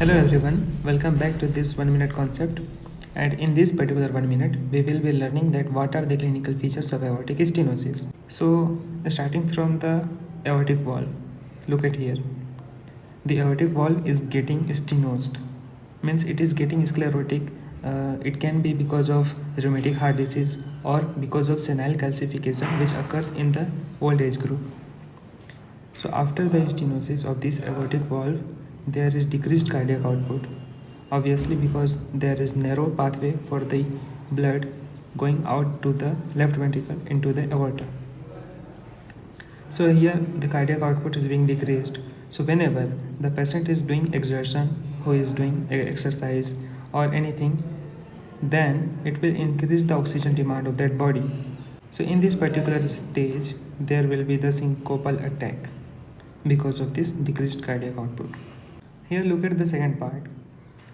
Hello everyone, welcome back to this 1 minute concept. And in this particular 1 minute, we will be learning that what are the clinical features of aortic stenosis. So, starting from the aortic valve, look at here. The aortic valve is getting stenosed, means it is getting sclerotic. It can be because of rheumatic heart disease or because of senile calcification, which occurs in the old age group. So after the stenosis of this aortic valve, there is decreased cardiac output. Obviously, because there is narrow pathway for the blood going out to the left ventricle into the aorta. So here the cardiac output is being decreased. So whenever the patient is doing exertion, who is doing exercise or anything, then it will increase the oxygen demand of that body. So in this particular stage, there will be the syncopal attack because of this decreased cardiac output. Here look at the second part.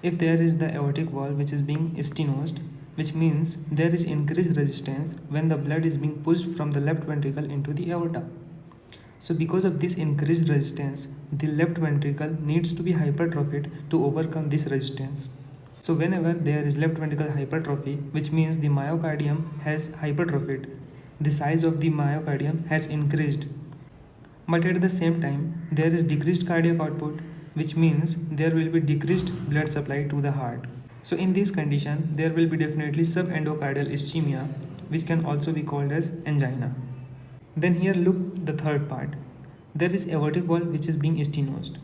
If there is the aortic valve which is being stenosed, which means there is increased resistance when the blood is being pushed from the left ventricle into the aorta. So because of this increased resistance, the left ventricle needs to be hypertrophied to overcome this resistance. So whenever there is left ventricle hypertrophy, which means the myocardium has hypertrophied, the size of the myocardium has increased. But at the same time, there is decreased cardiac output, which means there will be decreased blood supply to the heart. So in this condition, there will be definitely subendocardial ischemia, which can also be called as angina. Then here look the third part. There is aortic valve which is being stenosed,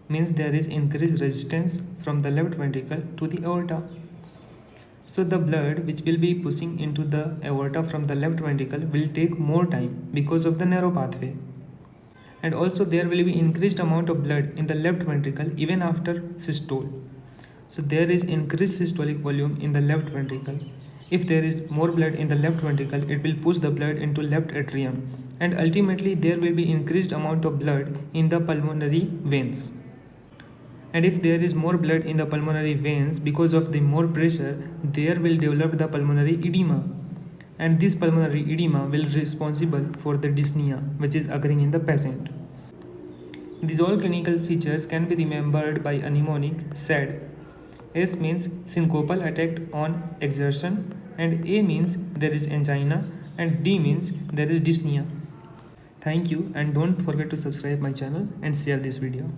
means there is increased resistance from the left ventricle to the aorta. So the blood which will be pushing into the aorta from the left ventricle will take more time because of the narrow pathway. And also there will be increased amount of blood in the left ventricle even after systole. So there is increased systolic volume in the left ventricle. If there is more blood in the left ventricle, it will push the blood into left atrium, and ultimately there will be increased amount of blood in the pulmonary veins. And if there is more blood in the pulmonary veins, because of the more pressure, there will develop the pulmonary edema, and this pulmonary edema will be responsible for the dyspnea which is occurring in the patient. These all clinical features can be remembered by a mnemonic SAD. S means syncopal attack on exertion, and A means there is angina, and D means there is dyspnea. Thank you, and don't forget to subscribe my channel and share this video.